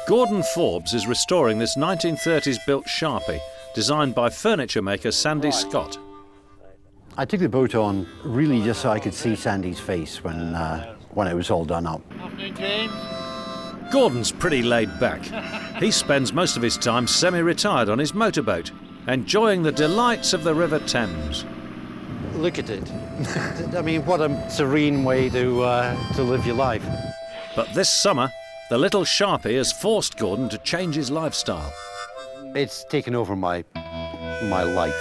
Gordon Forbes is restoring this 1930s built Sharpie, designed by furniture maker Sandy Scott. I took the boat on really just so I could see Sandy's face when it was all done up. Afternoon, James. Gordon's pretty laid back. He spends most of his time semi-retired on his motorboat, enjoying the delights of the River Thames. Look at it. I mean, what a serene way to live your life. But this summer, the little Sharpie has forced Gordon to change his lifestyle. It's taken over my life.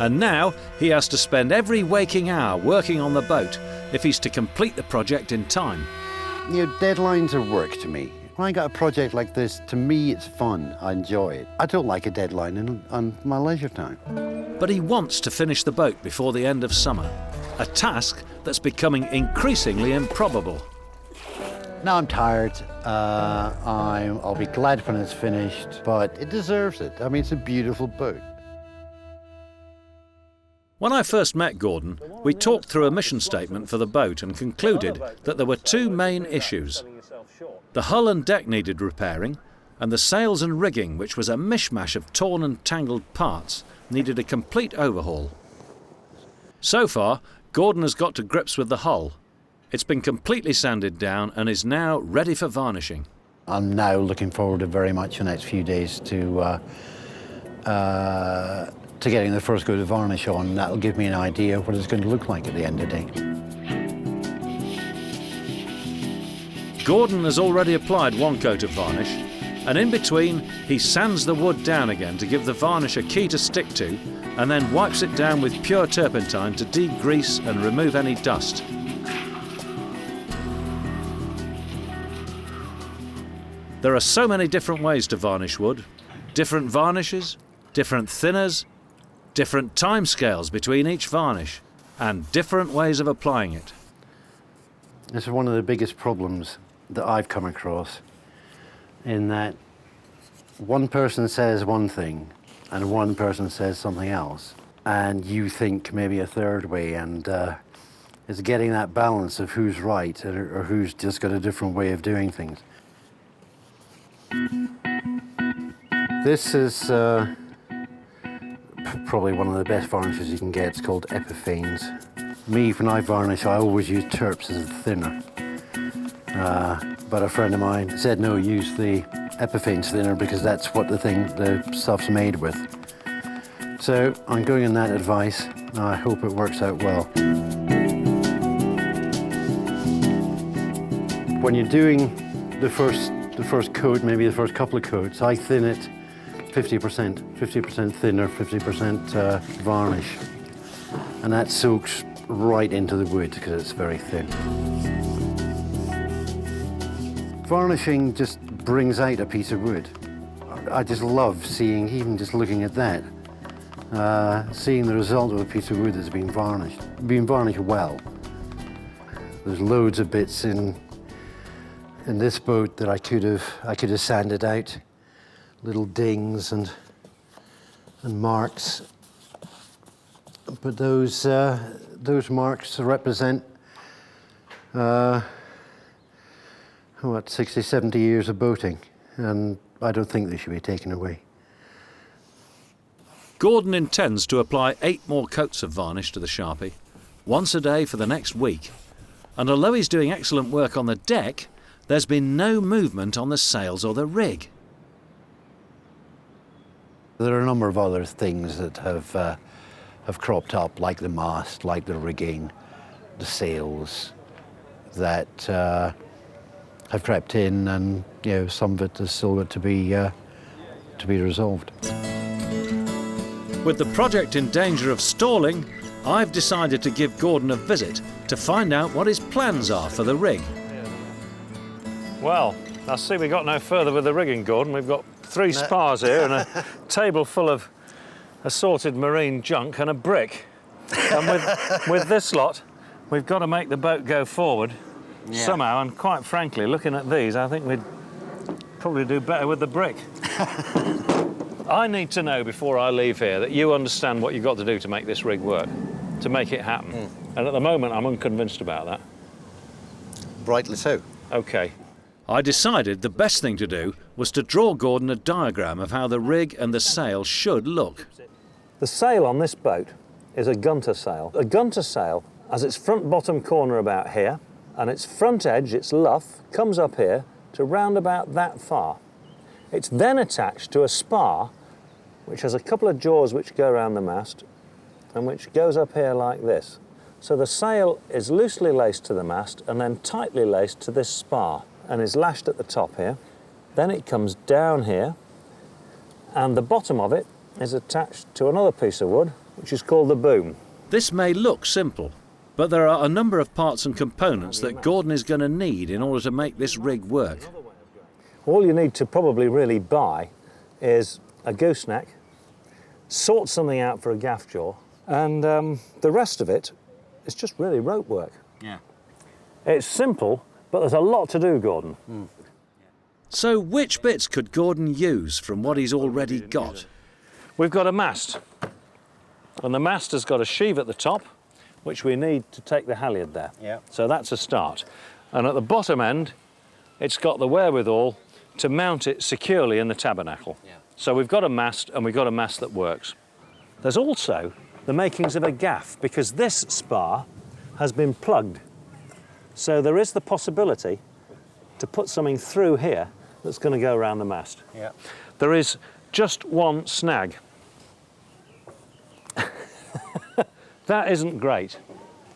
And now he has to spend every waking hour working on the boat if he's to complete the project in time. You know, deadlines are work to me. When I got a project like this, to me it's fun. I enjoy it. I don't like a deadline on my leisure time. But he wants to finish the boat before the end of summer, a task that's becoming increasingly improbable. Now I'm tired. I'll be glad when it's finished, but it deserves it. I mean, it's a beautiful boat. When I first met Gordon, we talked through a mission statement for the boat and concluded that there were two main issues. The hull and deck needed repairing, and the sails and rigging, which was a mishmash of torn and tangled parts, needed a complete overhaul. So far, Gordon has got to grips with the hull. It's been completely sanded down and is now ready for varnishing. I'm now looking forward to very much the next few days to getting the first coat of varnish on. That'll give me an idea of what it's going to look like at the end of the day. Gordon has already applied one coat of varnish, and in between he sands the wood down again to give the varnish a key to stick to, and then wipes it down with pure turpentine to degrease and remove any dust. There are so many different ways to varnish wood, different varnishes, different thinners, different timescales between each varnish, and different ways of applying it. This is one of the biggest problems that I've come across, in that one person says one thing and one person says something else, and you think maybe a third way, and it's getting that balance of who's right or who's just got a different way of doing things. This is probably one of the best varnishes you can get. It's called Epiphanes. Me, when I varnish, I always use Terps as a thinner. But a friend of mine said, no, use the Epiphanes thinner because that's what the stuff's made with. So I'm going on that advice. I hope it works out well. When you're doing the first coat, maybe the first couple of coats, I thin it 50%, 50% thinner, 50% varnish. And that soaks right into the wood because it's very thin. Varnishing just brings out a piece of wood. I just love seeing, even just looking at that, seeing the result of a piece of wood that's been varnished well. There's loads of bits in this boat that I could have sanded out, little dings and marks. But those marks represent 60, 70 years of boating, and I don't think they should be taken away. Gordon intends to apply 8 more coats of varnish to the Sharpie, once a day for the next week. And although he's doing excellent work on the deck, there's been no movement on the sails or the rig. There are a number of other things that have cropped up, like the mast, like the rigging, the sails, that have crept in, and some of it is still got to be resolved. With the project in danger of stalling, I've decided to give Gordon a visit to find out what his plans are for the rig. Well, I see we got no further with the rigging, Gordon. We've got 3 spars here and a table full of assorted marine junk and a brick. And with this lot, we've got to make the boat go forward somehow, and quite frankly, looking at these, I think we'd probably do better with the brick. I need to know before I leave here that you understand what you've got to do to make this rig work, to make it happen. And at the moment, I'm unconvinced about that. Rightly so. OK. I decided the best thing to do was to draw Gordon a diagram of how the rig and the sail should look. The sail on this boat is a gunter sail. A gunter sail has its front bottom corner about here, and its front edge, its luff, comes up here to round about that far. It's then attached to a spar which has a couple of jaws which go around the mast and which goes up here like this. So the sail is loosely laced to the mast and then tightly laced to this spar and is lashed at the top here. Then it comes down here and the bottom of it is attached to another piece of wood which is called the boom. This may look simple, but there are a number of parts and components that Gordon is going to need in order to make this rig work. All you need to probably really buy is a gooseneck, sort something out for a gaff jaw, and the rest of it is just really rope work. Yeah. It's simple, but there's a lot to do, Gordon. So which bits could Gordon use from what he's already got? We've got a mast, and the mast has got a sheave at the top, which we need to take the halyard there. Yeah. So that's a start. And at the bottom end, it's got the wherewithal to mount it securely in the tabernacle. Yeah. So we've got a mast, and we've got a mast that works. There's also the makings of a gaff, because this spar has been plugged. So there is the possibility to put something through here that's going to go around the mast. Yeah. There is just one snag. That isn't great.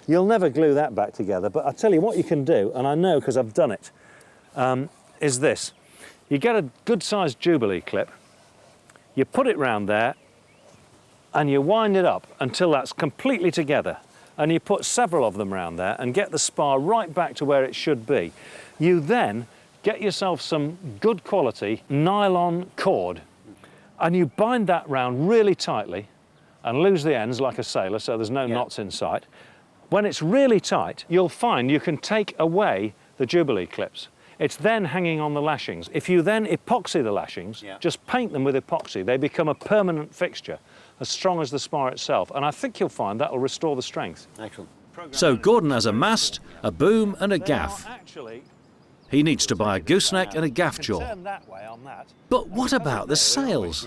You'll never glue that back together, but I'll tell you what you can do, and I know because I've done it, is this. You get a good-sized Jubilee clip, you put it round there, and you wind it up until that's completely together, and you put several of them round there and get the spar right back to where it should be. You then get yourself some good quality nylon cord, and you bind that round really tightly and lose the ends like a sailor so there's no knots in sight. When it's really tight, you'll find you can take away the Jubilee clips. It's then hanging on the lashings. If you then epoxy the lashings, just paint them with epoxy, they become a permanent fixture, as strong as the spar itself, and I think you'll find that'll restore the strength. Excellent. So Gordon has a mast, a boom and a gaff. He needs to buy a gooseneck and a gaff jaw. But what about the sails?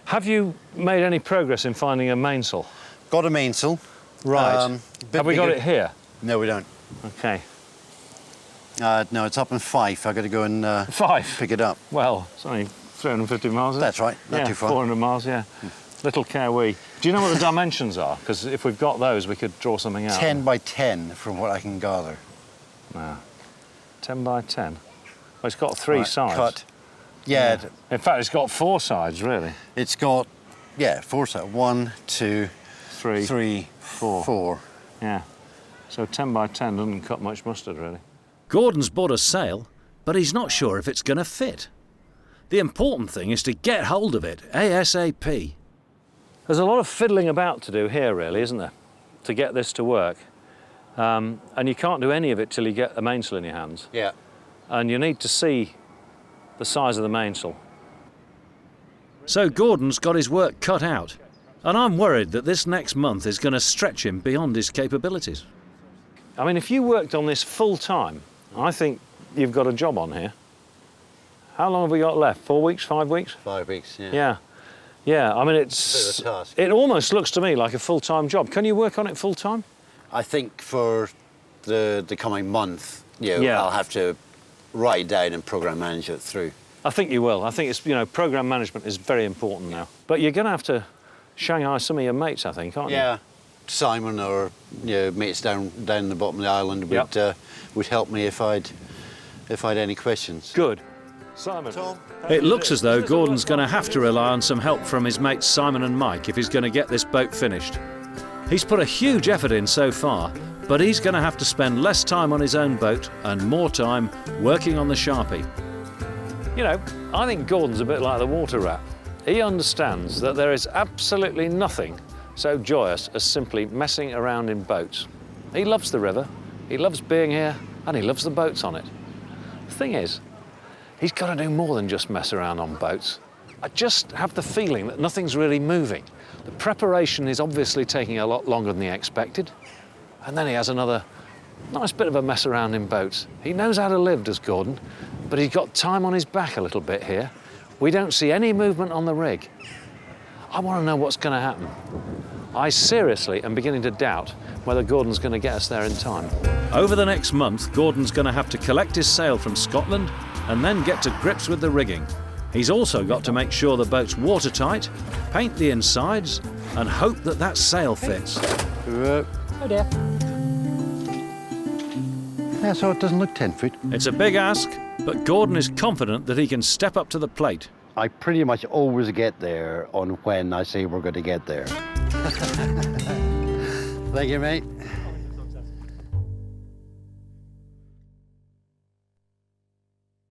Have you made any progress in finding a mainsail? Got a mainsail. Right. Have we got it here? No, we don't. Okay. No, it's up in Fife. I've got to go and Fife? pick it up. Well, it's only 350 miles. Isn't it? That's right, not too far. 400 miles, yeah. Little care we. Do you know what the dimensions are? Because if we've got those, we could draw something out. 10 by 10, from what I can gather. No. 10 by 10. Well, it's got three sides. Cut. Yeah. In fact, it's got four sides, really. It's got, four sides. 1, 2, 3, 4. Yeah. So 10 by 10 doesn't cut much mustard, really. Gordon's bought a sail, but he's not sure if it's going to fit. The important thing is to get hold of it ASAP. There's a lot of fiddling about to do here, really, isn't there, to get this to work. And you can't do any of it till you get a mainsail in your hands. Yeah. And you need to see the size of the mainsail. So Gordon's got his work cut out, and I'm worried that this next month is going to stretch him beyond his capabilities. I mean, if you worked on this full time, I think you've got a job on here. How long have we got left? 4 weeks, 5 weeks? 5 weeks, yeah. Yeah. Yeah, I mean, it's... a bit of a task. It almost looks to me like a full-time job. Can you work on it full-time? I think for the coming month, Yeah. I'll have to write it down and program manage it through. I think you will. I think it's, program management is very important now. But you're going to have to Shanghai some of your mates, I think, aren't you? Yeah. Simon or mates down the bottom of the island would help me if I'd any questions. Good. Simon. Tom? It looks as though Gordon's going to have to rely on some help from his mates Simon and Mike if he's going to get this boat finished. He's put a huge effort in so far, but he's going to have to spend less time on his own boat and more time working on the Sharpie. I think Gordon's a bit like the water rat. He understands that there is absolutely nothing so joyous as simply messing around in boats. He loves the river, he loves being here, and he loves the boats on it. The thing is, he's got to do more than just mess around on boats. I just have the feeling that nothing's really moving. The preparation is obviously taking a lot longer than he expected. And then he has another nice bit of a mess around in boats. He knows how to live, does Gordon. but he's got time on his back a little bit here. We don't see any movement on the rig. I want to know what's going to happen. I seriously am beginning to doubt whether Gordon's going to get us there in time. Over the next month, Gordon's going to have to collect his sail from Scotland and then get to grips with the rigging. He's also got to make sure the boat's watertight, paint the insides, and hope that that sail fits. Oh dear. Yeah, so it doesn't look 10 foot. It's a big ask, but Gordon is confident that he can step up to the plate. I pretty much always get there on when I say we're going to get there. Thank you, mate.